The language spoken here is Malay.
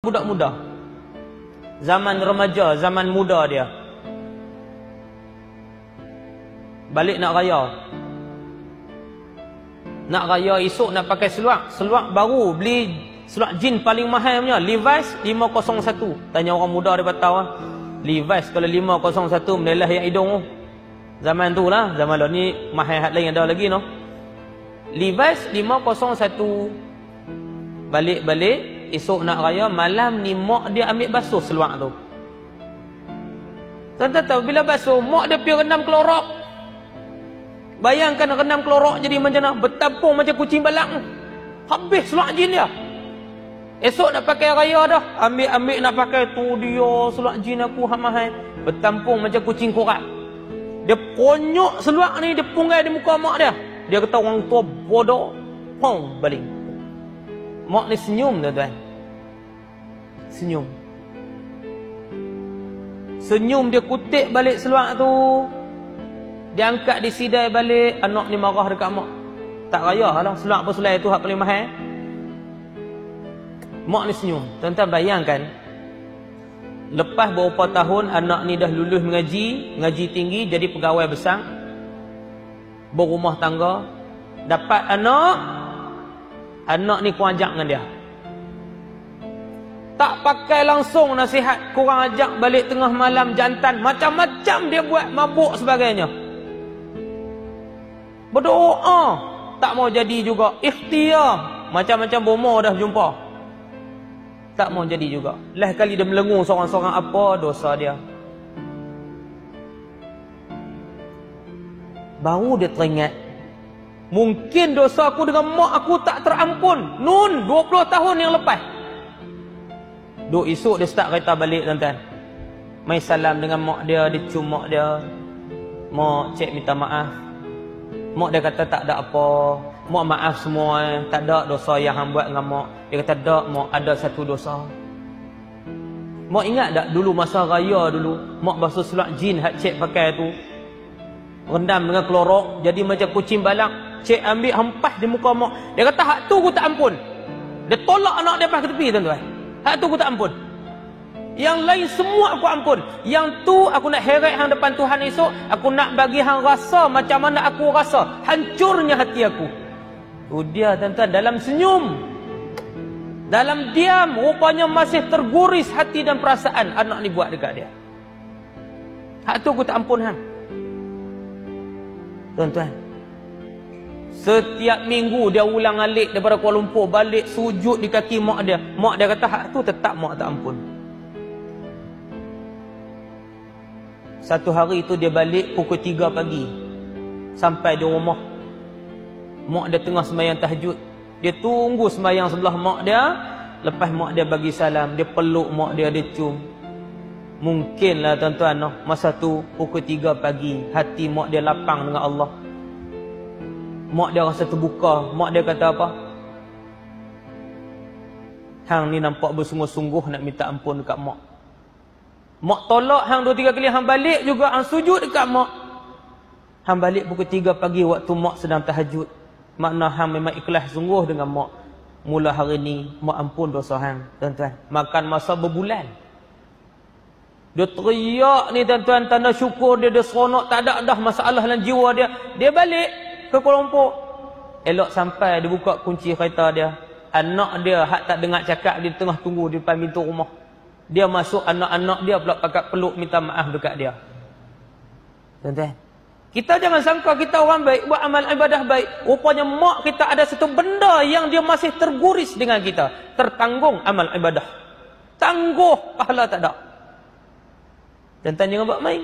budak muda, zaman remaja, zaman muda dia, balik nak raya esok nak pakai seluar baru, beli seluar jin paling mahal punya, Levi's 501. Tanya orang muda dia tahu lah, Levi's kalau 501 menelah yang hidung tu. Zaman tu lah, zaman lah ni mahal hat lain ada lagi no. Levi's 501. Balik esok nak raya, malam ni mak dia ambil basuh seluar tu. Tuan-tuan tahu bila basuh, mak dia pergi rendam kelorok. Bayangkan rendam kelorok jadi macam mana, bertampung macam kucing balak. Habis seluar jin dia. Esok nak pakai raya dah, ambil nak pakai tu dia seluar jin aku mahal, bertampung macam kucing korak. Dia konyok seluar ni, dia punggai di muka mak dia. Dia kata orang tua bodoh. Baling. Mak ni senyum tuan-tuan. Senyum dia kutip balik seluar tu. Dia angkat di sidai balik. Anak ni marah dekat mak. Tak raya lah, seluar apa sulai tu hak paling mahal. Mak ni senyum. Tuan-tuan bayangkan, lepas beberapa tahun anak ni dah lulus ngaji tinggi, jadi pegawai besar, berumah tangga, dapat anak ni kurang ajak dengan dia. Tak pakai langsung nasihat, kurang ajak balik tengah malam, jantan, macam-macam dia buat, mabuk sebagainya. Berdoa, tak mau jadi juga. Ikhtiar, macam-macam bomo dah jumpa, tak mau jadi juga. Lah kali dia melengung seorang-seorang, apa dosa dia? Baru dia teringat, mungkin dosa aku dengan mak aku tak terampun. Nun 20 tahun yang lepas. Duk esok dia start kereta balik tuan-tuan. Mai salam dengan mak dia, dia cium mak dia. Mak, cik minta maaf. Mak dia kata tak ada apa. Mak maaf semua, tak ada dosa yang hang buat dengan mak. Dia kata tak mak, ada satu dosa. Mak ingat tak dulu masa raya dulu, mak basuh seluar jin hak cik pakai tu, rendam dengan klorok jadi macam kucing balak. Cik ambil hempas di muka mak. Dia kata hak tu aku tak ampun. Dia tolak anak dia pas ke tepi tuan-tuan. Hak tu aku tak ampun. Yang lain semua aku ampun. Yang tu aku nak heret hang depan Tuhan esok. Aku nak bagi hang rasa macam mana aku rasa. Hancurnya hati aku. Tu dia tuan-tuan, dalam senyum, dalam diam, rupanya masih terguris hati dan perasaan anak ni buat dekat dia. Hak tu aku tak ampun hang. Tuan-tuan, setiap minggu dia ulang alik daripada Kuala Lumpur, balik sujud di kaki mak dia. Mak dia kata hak tu tetap mak tak ampun. Satu hari tu dia balik pukul 3 pagi. Sampai di rumah, mak dia tengah sembahyang tahajud. Dia tunggu sembahyang sebelah mak dia. Lepas mak dia bagi salam, dia peluk mak dia, dia cium. Mungkinlah tuan-tuan, masa tu pukul 3 pagi, hati mak dia lapang dengan Allah. Mak dia rasa terbuka. Mak dia kata apa? Hang ni nampak bersungguh-sungguh nak minta ampun dekat mak. Mak tolak hang 2-3 kali, hang balik juga, hang sujud dekat mak. Hang balik pukul 3 pagi waktu mak sedang tahajud. Makna hang memang ikhlas sungguh dengan mak. Mula hari ni mak ampun dosa hang. Tuan-tuan, makan masa berbulan. Dia teriak ni tuan-tuan, tanda syukur dia, dia seronok, tak ada dah masalah dalam jiwa dia. Dia balik ke Kuala Lumpur. Elok sampai dia buka kunci kereta dia. Anak dia hak tak dengar cakap, dia tengah tunggu di depan pintu rumah. Dia masuk, anak-anak dia pula pakat peluk minta maaf dekat dia. Tuan-tuan, kita jangan sangka kita orang baik, buat amal ibadah baik. Rupanya mak kita ada satu benda yang dia masih terguris dengan kita. Tertanggung amal ibadah. Tangguh, pahala tak ada. Tuan-tuan jangan buat main.